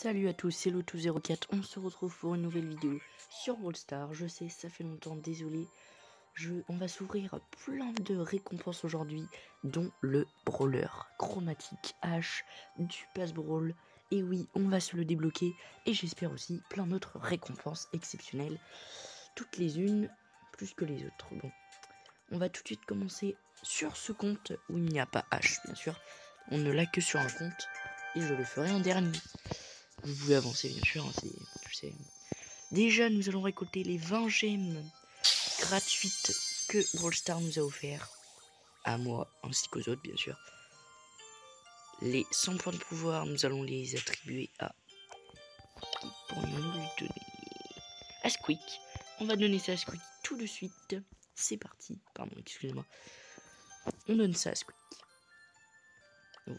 Salut à tous, c'est Loto04, on se retrouve pour une nouvelle vidéo sur Brawl Stars. Je sais, ça fait longtemps, désolé. On va s'ouvrir plein de récompenses aujourd'hui, dont le Brawler chromatique H du Pass Brawl. Et oui, on va se le débloquer et j'espère aussi plein d'autres récompenses exceptionnelles. Toutes les unes plus que les autres. Bon, on va tout de suite commencer sur ce compte où il n'y a pas H, bien sûr. On ne l'a que sur un compte et je le ferai en dernier. Vous pouvez avancer, bien sûr, hein, tu sais. Déjà, nous allons récolter les 20 gemmes gratuites que Brawl Stars nous a offert. À moi, ainsi qu'aux autres, bien sûr. Les 100 points de pouvoir, nous allons les attribuer à... Qui pourrions-nous lui donner? À Squeak. On va donner ça à Squeak tout de suite. C'est parti. Pardon, excusez-moi. On donne ça à Squeak.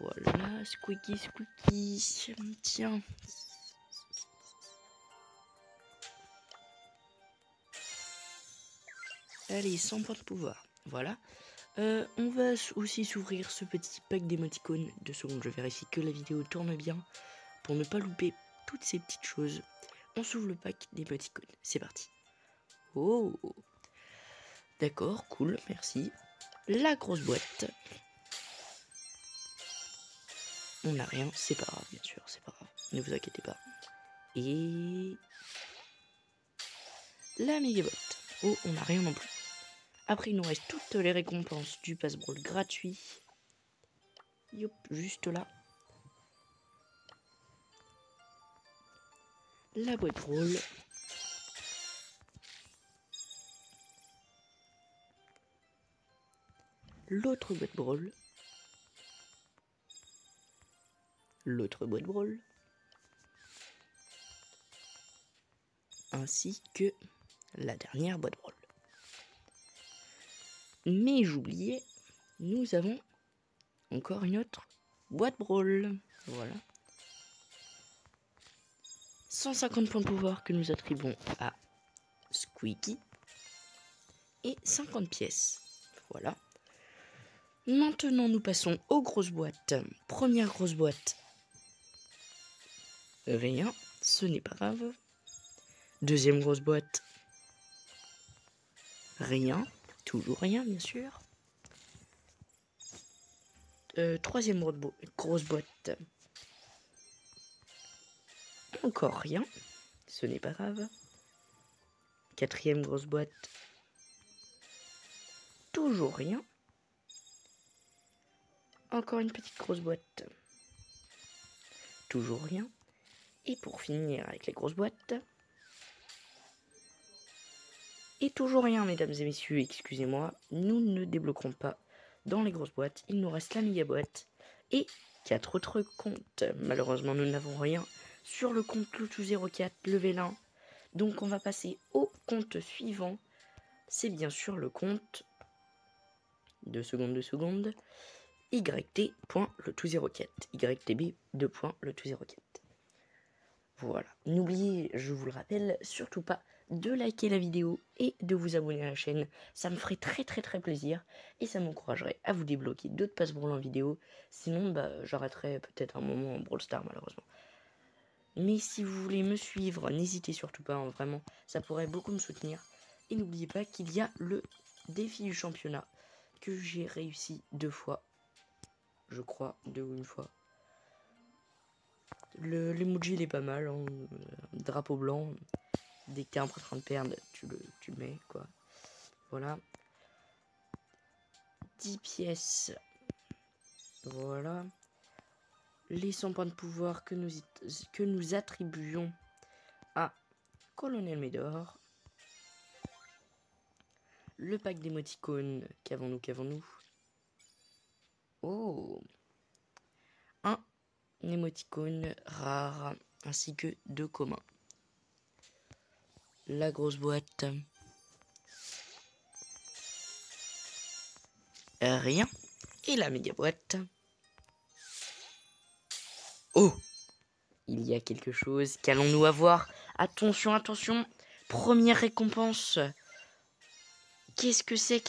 Voilà, Squeaky. Tiens. Allez, 100 points de pouvoir. Voilà. On va aussi s'ouvrir ce petit pack d'émoticônes. 2 secondes, je vérifie que la vidéo tourne bien pour ne pas louper toutes ces petites choses. On s'ouvre le pack d'émoticônes. C'est parti. Oh, d'accord, cool, merci. La grosse boîte. On n'a rien, c'est pas grave, bien sûr, c'est pas grave. Ne vous inquiétez pas. Et... la méga boîte. Oh, on n'a rien non plus. Après, il nous reste toutes les récompenses du Pass Brawl gratuit. Yop, juste là. La boîte Brawl. L'autre boîte Brawl. L'autre boîte Brawl. Ainsi que la dernière boîte Brawl. Mais j'oubliais, nous avons encore une autre boîte Brawl. Voilà. 150 points de pouvoir que nous attribuons à Squeaky. Et 50 pièces. Voilà. Maintenant, nous passons aux grosses boîtes. Première grosse boîte. Rien, ce n'est pas grave. Deuxième grosse boîte. Rien, toujours rien, bien sûr. Troisième grosse boîte. Encore rien, ce n'est pas grave. Quatrième grosse boîte. Toujours rien. Encore une petite grosse boîte. Toujours rien. Et pour finir avec les grosses boîtes. Et toujours rien, mesdames et messieurs, excusez-moi. Nous ne débloquerons pas dans les grosses boîtes. Il nous reste la méga boîte. Et 4 autres comptes. Malheureusement, nous n'avons rien sur le compte Loto04 level 1. Donc on va passer au compte suivant. C'est bien sûr le compte... 2 secondes. YT.Loto04. YTB2.Loto04. Voilà. N'oubliez, je vous le rappelle, surtout pas de liker la vidéo et de vous abonner à la chaîne. Ça me ferait très plaisir et ça m'encouragerait à vous débloquer d'autres Pass Brawl en vidéo. Sinon, j'arrêterai peut-être un moment en Brawl Stars malheureusement. Mais si vous voulez me suivre, n'hésitez surtout pas, hein, vraiment, ça pourrait beaucoup me soutenir. Et n'oubliez pas qu'il y a le défi du championnat que j'ai réussi 2 fois. Je crois, 2 ou 1 fois. L'emoji il est pas mal, hein. Drapeau blanc. Dès que t'es un peu en train de perdre, tu le mets, quoi. Voilà. 10 pièces. Voilà. Les 100 points de pouvoir que nous attribuons à Colonel Médor. Le pack d'émoticônes. Qu'avons-nous? Oh, un émoticône rare ainsi que 2 communs. La grosse boîte. Rien. Et la méga boîte. Oh, il y a quelque chose. Qu'allons-nous avoir? Attention. Première récompense. Qu'est-ce que c'est?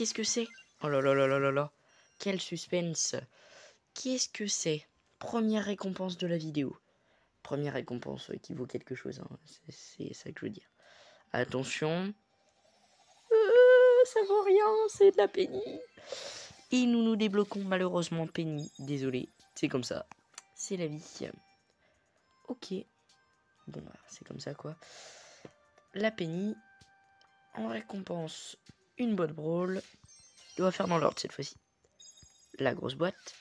Oh là là. Quel suspense. Qu'est-ce que c'est? Première récompense de la vidéo. Première récompense qui vaut quelque chose, hein. C'est ça que je veux dire. Attention. Ça vaut rien, c'est de la Penny. Et nous débloquons malheureusement Penny. Désolé, c'est comme ça. C'est la vie. Ok. Bon, bah, c'est comme ça, quoi. La Penny. En récompense, une boîte brawl. On va faire dans l'ordre cette fois-ci. La grosse boîte.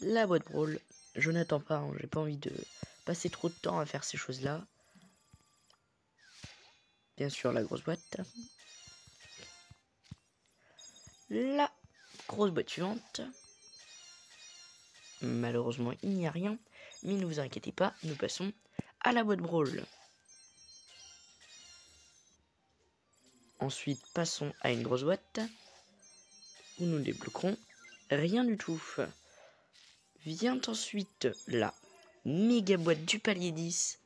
La boîte brawl. Je n'attends pas, hein, j'ai pas envie de passer trop de temps à faire ces choses-là. Bien sûr, la grosse boîte. La grosse boîte suivante. Malheureusement, il n'y a rien. Mais ne vous inquiétez pas, nous passons à la boîte brawl. Ensuite, passons à une grosse boîte. Où nous débloquerons rien du tout. Vient ensuite la méga boîte du palier 10.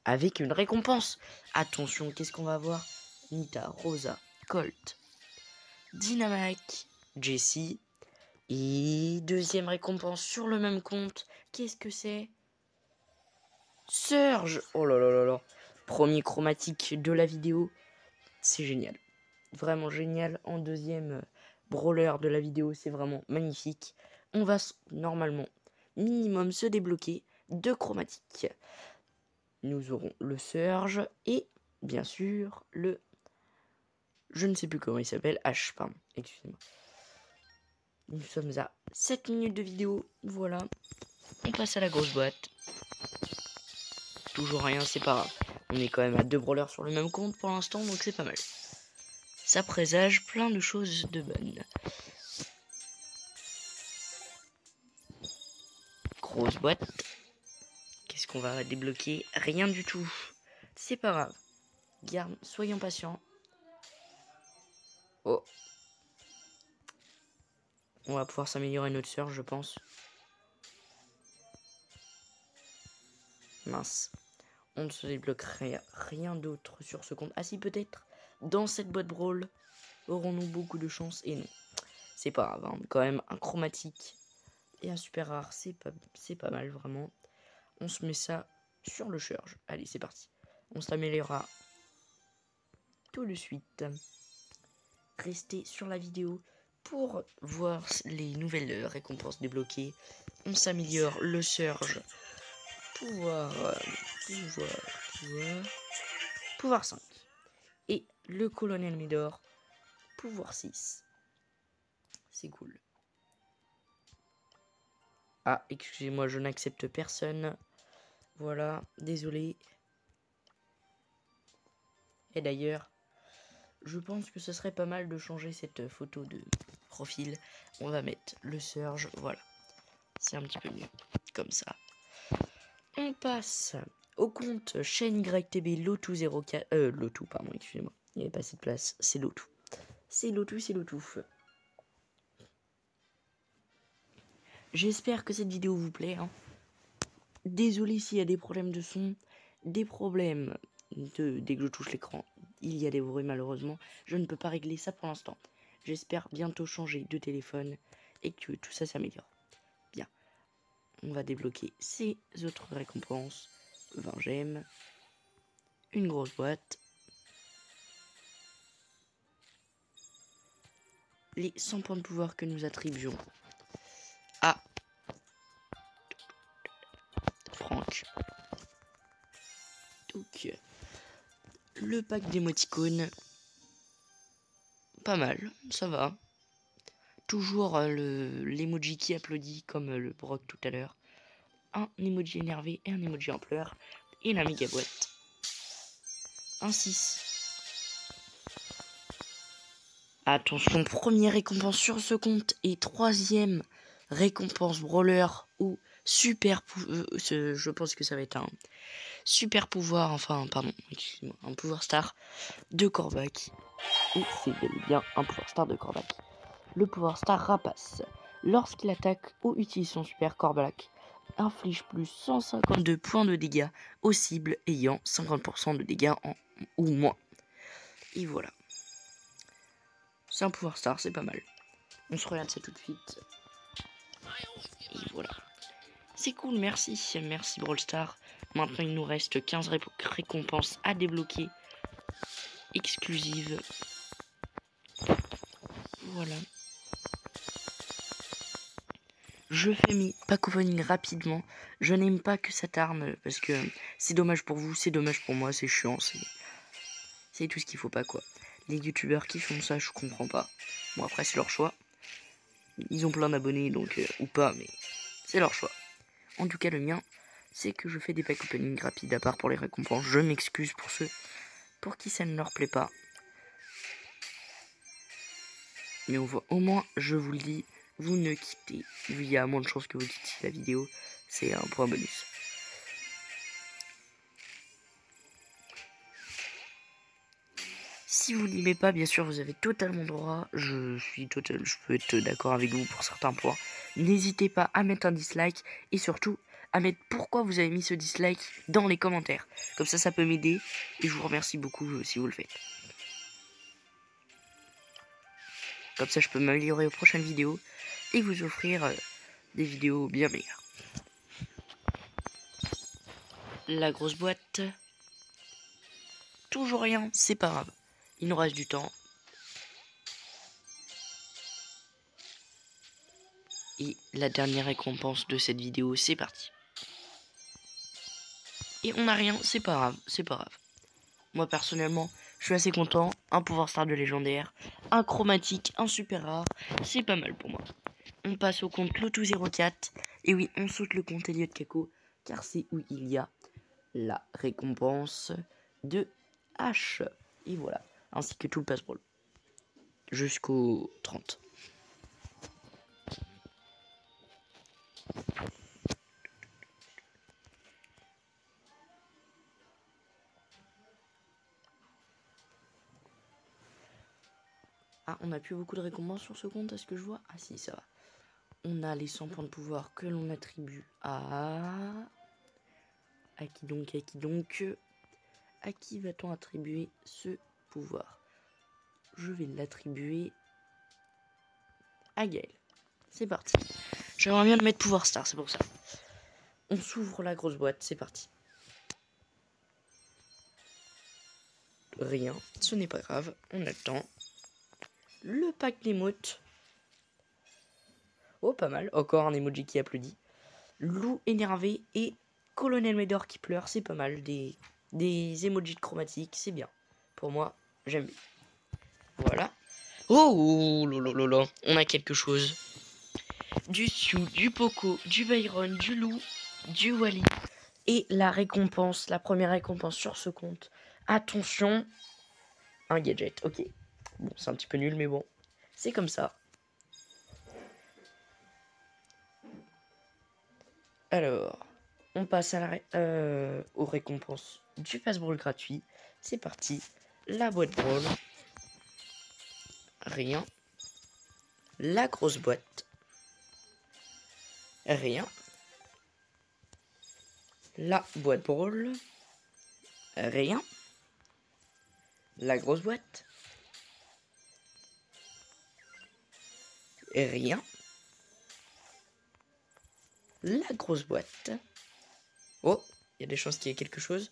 Avec une récompense. Attention, qu'est-ce qu'on va avoir? Nita, Rosa, Colt, Dynamite, Jessie. Et deuxième récompense sur le même compte. Qu'est-ce que c'est? Surge. Oh là là là là. Premier chromatique de la vidéo. C'est génial. Vraiment génial. En deuxième brawler de la vidéo, c'est vraiment magnifique. On va normalement minimum se débloquer 2 chromatiques. Nous aurons le Surge et bien sûr le... Je ne sais plus comment il s'appelle. H, pardon. Excusez-moi. Nous sommes à 7 minutes de vidéo. Voilà. On passe à la grosse boîte. Toujours rien, c'est pas grave. On est quand même à 2 brawlers sur le même compte pour l'instant, donc c'est pas mal. Ça présage plein de choses de bonnes. Grosse boîte. Qu'est-ce qu'on va débloquer? Rien du tout. C'est pas grave. Garde, soyons patients. Oh. On va pouvoir s'améliorer notre sœur, je pense. Mince. On ne se débloquerait rien d'autre sur ce compte. Ah si, peut-être. Dans cette boîte brawl, aurons-nous beaucoup de chance? Et non. C'est pas grave, hein. Quand même un chromatique et un super rare, c'est pas mal, vraiment. On se met ça sur le Surge. Allez, c'est parti. On s'améliorera tout de suite. Restez sur la vidéo pour voir les nouvelles récompenses débloquées. On s'améliore le Surge. Pouvoir 5. Et le colonel Médor. Pouvoir 6. C'est cool. Ah, excusez-moi, je n'accepte personne. Voilà, désolé. Et d'ailleurs, je pense que ce serait pas mal de changer cette photo de profil. On va mettre le Surge, voilà. C'est un petit peu mieux, comme ça. On passe au compte chaîne YTB Lotou04. Lotou, pardon, excusez-moi. Il n'y avait pas assez de place, c'est Lotou. C'est Lotou, c'est Lotou. J'espère que cette vidéo vous plaît, hein. Désolé s'il y a des problèmes de son, des problèmes dès que je touche l'écran. Il y a des bruits malheureusement. Je ne peux pas régler ça pour l'instant. J'espère bientôt changer de téléphone et que tout ça s'améliore. Bien. On va débloquer ces autres récompenses. 20 gemmes. Une grosse boîte. Les 100 points de pouvoir que nous attribuons à Franck. Donc, le pack d'émoticônes. Pas mal, ça va. Toujours l'emoji qui applaudit comme le Brock tout à l'heure. Un emoji énervé et un emoji en pleurs. Et la méga boîte. Un 6. Attention, première récompense sur ce compte. Et troisième récompense brawler ou super... je pense que ça va être un super pouvoir, enfin, pardon, excusez-moi, un pouvoir star de Corbac. Et c'est bel et bien un pouvoir star de Corbac. Le pouvoir star Rapace. Lorsqu'il attaque ou utilise son super, Corbac inflige plus 152 points de dégâts aux cibles ayant 50% de dégâts ou moins. Et voilà. C'est un pouvoir star, c'est pas mal. On se regarde ça tout de suite. Et voilà. C'est cool, merci. Merci Brawl Stars. Maintenant, il nous reste 15 récompenses à débloquer. Exclusives. Voilà. Je fais mes pack opening rapidement. Je n'aime pas que ça tarde parce que c'est dommage pour vous, c'est dommage pour moi, c'est chiant. C'est tout ce qu'il faut pas, quoi. Les youtubeurs qui font ça, je comprends pas. Bon, après, c'est leur choix. Ils ont plein d'abonnés, donc, ou pas, mais c'est leur choix. En tout cas, le mien, c'est que je fais des pack opening rapides à part pour les récompenses. Je m'excuse pour ceux pour qui ça ne leur plaît pas. Mais au moins, je vous le dis, vous ne quittez. Il y a moins de chances que vous quittiez la vidéo. C'est un point bonus. Si vous l'aimez pas, bien sûr, vous avez totalement droit. Je peux être d'accord avec vous pour certains points. N'hésitez pas à mettre un dislike et surtout à mettre pourquoi vous avez mis ce dislike dans les commentaires. Comme ça peut m'aider et je vous remercie beaucoup si vous le faites. Comme ça, je peux m'améliorer aux prochaines vidéos et vous offrir des vidéos bien meilleures. La grosse boîte. Toujours rien, c'est pas grave. Il nous reste du temps. Et la dernière récompense de cette vidéo, c'est parti. Et on n'a rien, c'est pas grave, c'est pas grave. Moi personnellement, je suis assez content. Un pouvoir star de légendaire, un chromatique, un super rare, c'est pas mal pour moi. On passe au compte Loto04. Et oui, on saute le compte Elliot Kako, car c'est où il y a la récompense de H. Et voilà, ainsi que tout le passe-ball. Jusqu'au 30. Ah, on n'a plus beaucoup de récompenses sur ce compte, est-ce que je vois? Ah si, ça va. On a les 100 points de pouvoir que l'on attribue à... À qui donc? À qui va-t-on attribuer ce pouvoir? Je vais l'attribuer à Gaël. C'est parti. J'aimerais bien le mettre pouvoir star, c'est pour ça. On s'ouvre la grosse boîte, c'est parti. Rien, ce n'est pas grave, on attend. Le pack d'émotes. Oh, pas mal. Encore un emoji qui applaudit. Loup énervé et Colonel Médor qui pleure, c'est pas mal. Des emojis de chromatique, c'est bien. Pour moi, j'aime bien. Voilà. Oh, lolo, on a quelque chose. Du Sioux, du Poco, du Byron, du Loup, du Wally. Et la récompense, la première récompense sur ce compte. Attention, un gadget, ok. Bon, c'est un petit peu nul, mais bon, c'est comme ça. Alors, on passe à aux récompenses du passe-brawl gratuit. C'est parti. La boîte brawl. Rien. La grosse boîte. Rien. La boîte brawl. Rien. La grosse boîte. Rien. La grosse boîte. Oh, il y a des chances qu'il y ait quelque chose.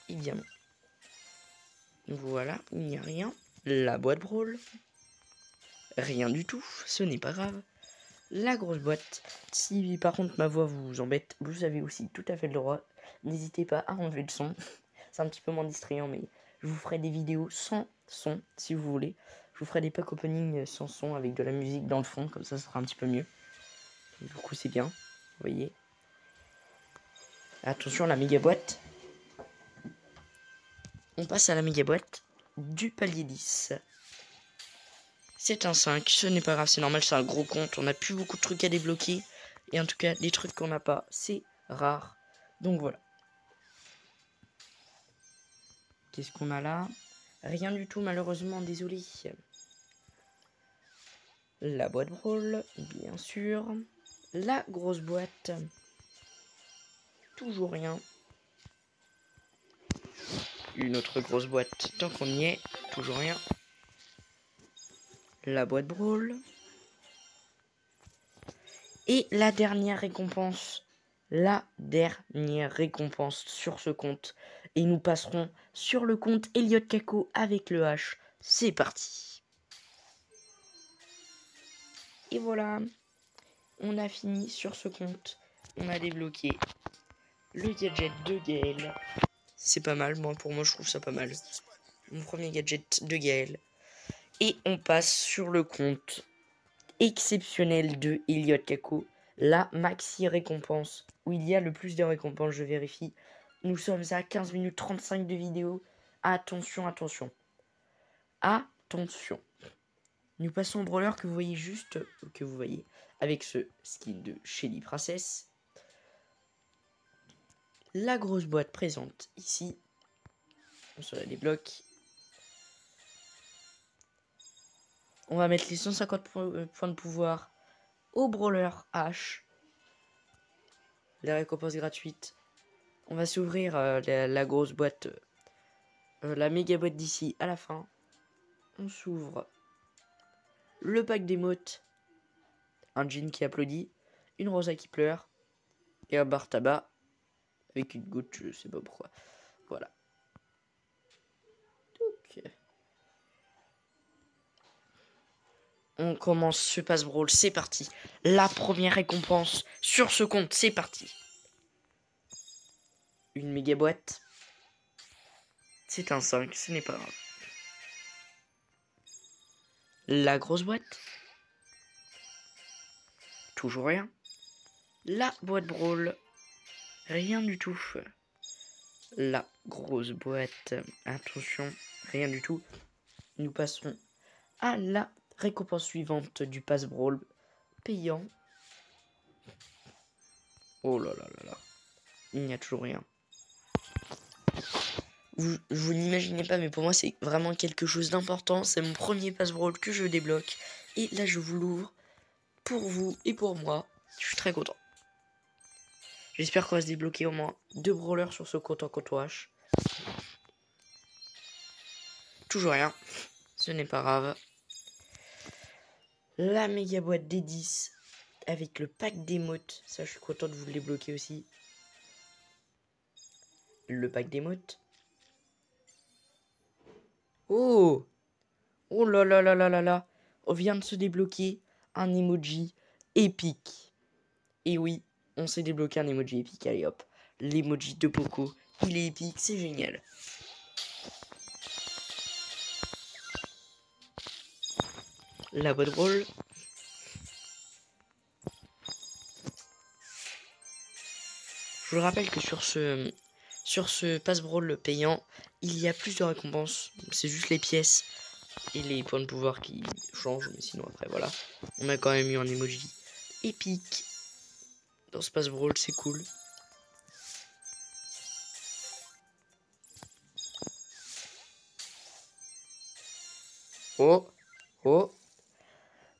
Évidemment. Voilà, il n'y a rien. La boîte brawl. Rien du tout, ce n'est pas grave. La grosse boîte. Si par contre ma voix vous embête, vous avez aussi tout à fait le droit. N'hésitez pas à enlever le son. C'est un petit peu moins distrayant, mais je vous ferai des vidéos sans son, si vous voulez. Je vous ferai des pack opening sans son, avec de la musique dans le fond, comme ça sera un petit peu mieux. Du coup c'est bien, vous voyez. Attention, la méga boîte. On passe à la méga boîte du palier 10. C'est un 5, ce n'est pas grave, c'est normal, c'est un gros compte. On n'a plus beaucoup de trucs à débloquer. Et en tout cas, les trucs qu'on n'a pas, c'est rare. Donc voilà. Qu'est-ce qu'on a là? Rien du tout, malheureusement, désolé. La boîte brawl, bien sûr. La grosse boîte. Toujours rien. Une autre grosse boîte, tant qu'on y est, toujours rien. La boîte brawl. Et la dernière récompense. La dernière récompense sur ce compte. Et nous passerons sur le compte Elliot Kako avec le H. C'est parti. Et voilà. On a fini sur ce compte. On a débloqué le gadget de Gaël. C'est pas mal. Pour moi, je trouve ça pas mal. Mon premier gadget de Gaël. Et on passe sur le compte exceptionnel de Elliot Kako. La maxi récompense. Où il y a le plus de récompenses, je vérifie. Nous sommes à 15 minutes 35 de vidéo. Attention, attention. Attention. Nous passons au brawler que vous voyez avec ce skin de Shelly Princess. La grosse boîte présente ici. On se la débloque. On va mettre les 150 points de pouvoir au brawler H. Les récompenses gratuites. On va s'ouvrir la grosse boîte, la méga boîte d'ici à la fin. On s'ouvre le pack d'émotes, un jean qui applaudit, une rosa qui pleure et un bar tabac avec une goutte, je sais pas pourquoi. Voilà. Donc, on commence ce passe brawl, c'est parti. La première récompense sur ce compte, c'est parti. Une méga boîte. C'est un 5, ce n'est pas grave. La grosse boîte. Toujours rien. La boîte brawl. Rien du tout. La grosse boîte. Attention, rien du tout. Nous passons à la récompense suivante du pass brawl payant. Oh là là là là. Il n'y a toujours rien. Vous n'imaginez pas, mais pour moi c'est vraiment quelque chose d'important. C'est mon premier pass brawl que je débloque. Et là je vous l'ouvre pour vous et pour moi. Je suis très content. J'espère qu'on va se débloquer au moins 2 brawlers sur ce compte en compte H. Toujours rien. Ce n'est pas grave. La méga boîte des 10 avec le pack d'émotes. Ça, je suis content de vous le débloquer aussi. Le pack d'émotes. Oh! Oh là là là là là là! On vient de se débloquer un emoji épique. Et oui, on s'est débloqué un emoji épique. Allez hop. L'emoji de Poco. Il est épique, c'est génial. La boîte brawl. Je vous rappelle que sur ce pass brawl payant, il y a plus de récompenses. C'est juste les pièces et les points de pouvoir qui changent. Mais sinon après voilà. On a quand même eu un emoji épique dans ce pass brawl, c'est cool. Oh, oh.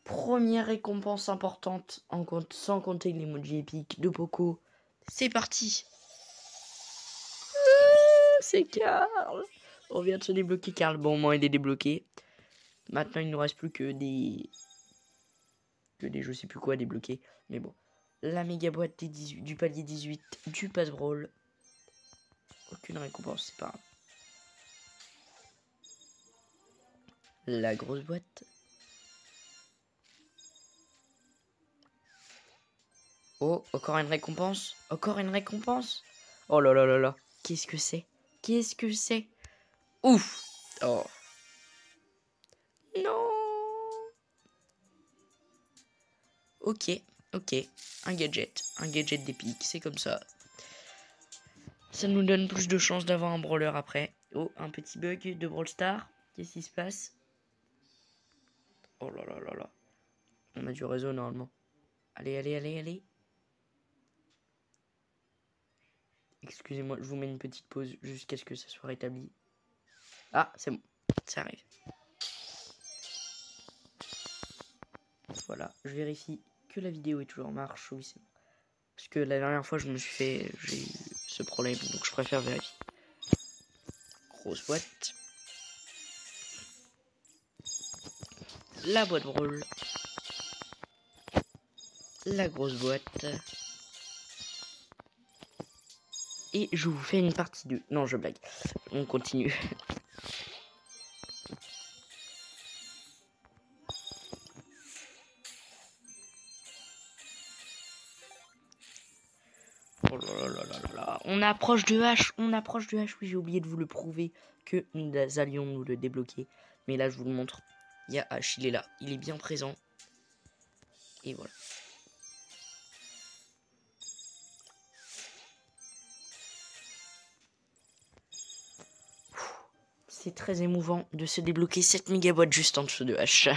Première récompense importante, sans compter l'emoji épique de Poco. C'est parti. C'est Karl. On vient de se débloquer Karl. Bon, au moins il est débloqué. Maintenant, il ne nous reste plus que des je sais plus quoi débloquer. Mais bon. La méga boîte des 18, du palier 18 du pass brawl. Aucune récompense, c'est pas grave. La grosse boîte. Oh, encore une récompense. Encore une récompense. Oh là là là là. Qu'est-ce que c'est? Qu'est-ce que c'est? Ouf. Oh. Non. Ok, ok. Un gadget d'épique, c'est comme ça. Ça nous donne plus de chances d'avoir un brawler après. Oh, un petit bug de Brawl Stars. Qu'est-ce qui se passe? Oh là là là là. On a du réseau normalement. Allez, allez, allez, allez. Excusez-moi, je vous mets une petite pause jusqu'à ce que ça soit rétabli. Ah, c'est bon. Ça arrive. Voilà, je vérifie que la vidéo est toujours en marche. Oui, c'est bon. Parce que la dernière fois, j'ai eu ce problème, donc je préfère vérifier. Grosse boîte. La boîte brawl. la grosse boîte. Et je vous fais une partie 2. Non, je blague. On continue. Oh là là là là là. On approche de H. On approche de H. Oui, j'ai oublié de vous le prouver que nous allions nous le débloquer. Mais là, je vous le montre. Il y a H. Il est là. Il est bien présent. Et voilà. C'est très émouvant de se débloquer 7 mégaboîtes juste en dessous de H.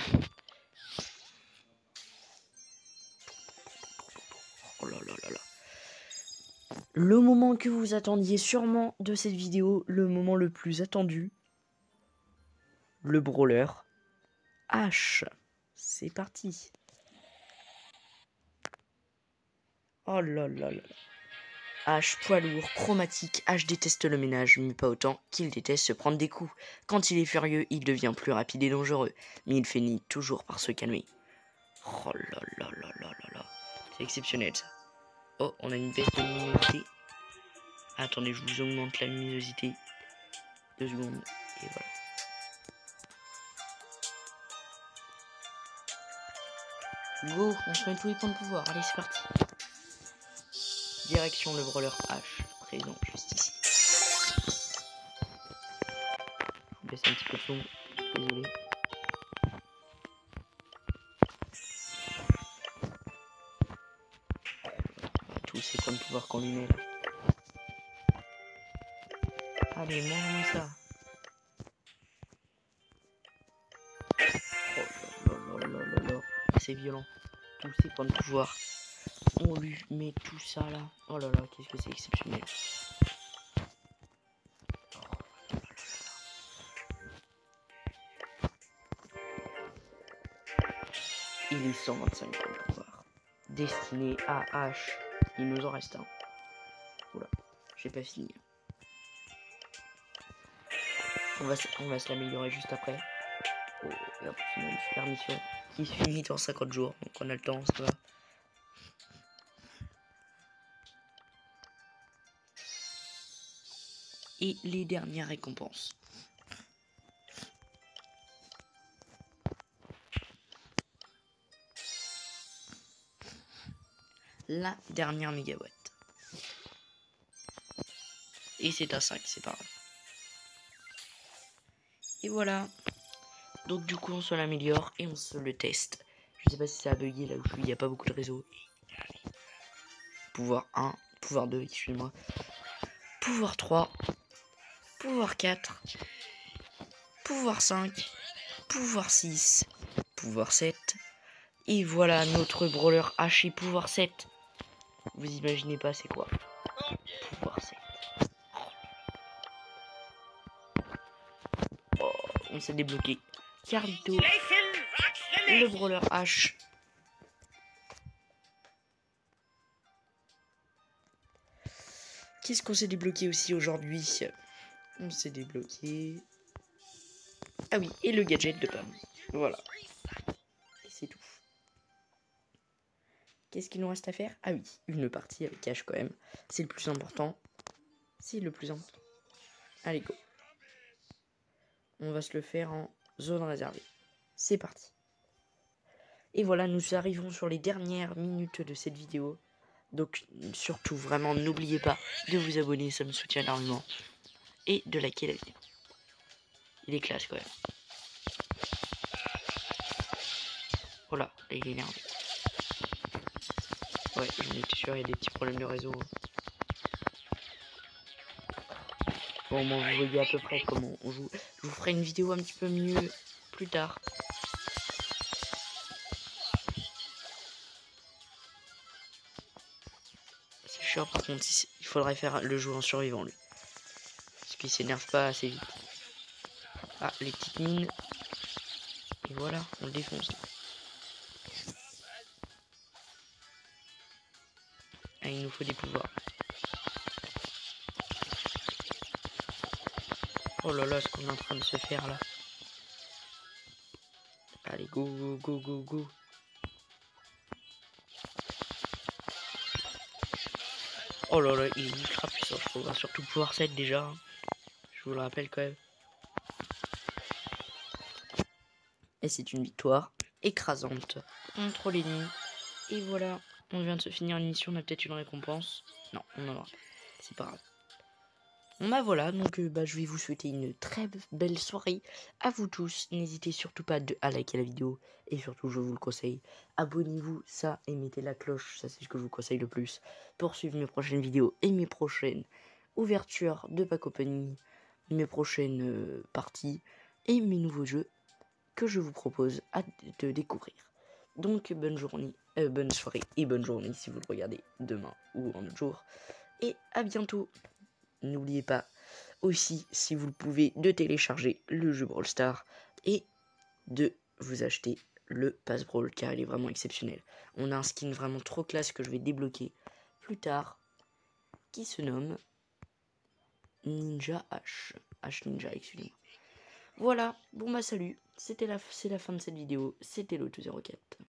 Oh là là là là. Le moment que vous attendiez sûrement de cette vidéo, le moment le plus attendu. Le brawler H. C'est parti. Oh là là là. H, poids lourd, chromatique, H déteste le ménage, mais pas autant qu'il déteste se prendre des coups. Quand il est furieux, il devient plus rapide et dangereux, mais il finit toujours par se calmer. Oh là là là là là là. C'est exceptionnel ça. Oh, on a une baisse de luminosité. Attendez, je vous augmente la luminosité. 2 secondes, et voilà. Go, on se met tous les points de pouvoir. Allez, c'est parti. Direction le brawler H, présent juste ici. Je vous laisse un petit peu de son, désolé. Tous ces points de pouvoir qu'on lui met là. Allez, mange ça. Oh là là là là là. C'est violent. Tous ces points de pouvoir. On lui met tout ça là. Oh là là, qu'est-ce que c'est exceptionnel. Il est 125 points de pouvoir. Destiné à H. Il nous en reste un. Oula, j'ai pas fini. On va se l'améliorer juste après. Oh, et en plus, on a une super mission qui se finit dans 50 jours. Donc on a le temps, ça va. Et les dernières récompenses. La dernière mégawatt. Et c'est à 5, c'est pas grave. Et voilà. Donc du coup on se l'améliore et on se le teste. Je sais pas si ça a bugué là où je suis, il n'y a pas beaucoup de réseau. Pouvoir 1, pouvoir 2, excusez-moi. Pouvoir 3, pouvoir 4, pouvoir 5, pouvoir 6, pouvoir 7. Et voilà notre brawler H et pouvoir 7. Vous imaginez pas c'est quoi? Pouvoir 7. Oh, on s'est débloqué. Carlito, le brawler H. Qu'est-ce qu'on s'est débloqué aussi aujourd'hui? On s'est débloqué... Ah oui, et le gadget de Pam. Voilà. Et c'est tout. Qu'est-ce qu'il nous reste à faire? Ah oui, une partie avec H quand même. C'est le plus important. C'est le plus important. Allez, go. On va se le faire en zone réservée. C'est parti. Et voilà, nous arrivons sur les dernières minutes de cette vidéo. Donc, surtout, vraiment, n'oubliez pas de vous abonner, ça me soutient énormément. Et de liker la vidéo. Il est classe quand même. Voilà, là, il est énervé. Ouais, j'en étais sûr, il y a des petits problèmes de réseau. Bon, vous voyez à peu près comment on joue. Je vous ferai une vidéo un petit peu mieux plus tard. C'est chiant par contre, il faudrait faire le jouer en survivant lui. Parce qu'il s'énerve pas assez vite. Ah, les petites mines. Et voilà, on le défonce. Ah, il nous faut des pouvoirs. Oh là là, ce qu'on est en train de se faire là. Allez, go, go, go, go, go. Oh là là, il est ultra puissant, je trouve. Surtout pouvoir 7 déjà. Je vous le rappelle quand même. Et c'est une victoire écrasante contre l'ennemi. Et voilà, on vient de se finir une mission, on a peut-être une récompense. Non, on en aura pas. C'est pas grave. Bah voilà, donc je vais vous souhaiter une très belle soirée à vous tous. N'hésitez surtout pas à liker la vidéo. Et surtout, je vous le conseille, abonnez-vous, ça, et mettez la cloche. Ça, c'est ce que je vous conseille le plus. Pour suivre mes prochaines vidéos et mes prochaines ouvertures de Pack Opening, mes prochaines parties et mes nouveaux jeux que je vous propose de découvrir. Donc bonne journée, bonne soirée et bonne journée si vous le regardez demain ou un autre jour. Et à bientôt. N'oubliez pas aussi, si vous le pouvez, de télécharger le jeu Brawl Stars et de vous acheter le Pass Brawl car il est vraiment exceptionnel. On a un skin vraiment trop classe que je vais débloquer plus tard qui se nomme Ninja H. H Ninja, excusez-moi. Voilà, bon bah salut, c'est la fin de cette vidéo, c'était Loto04.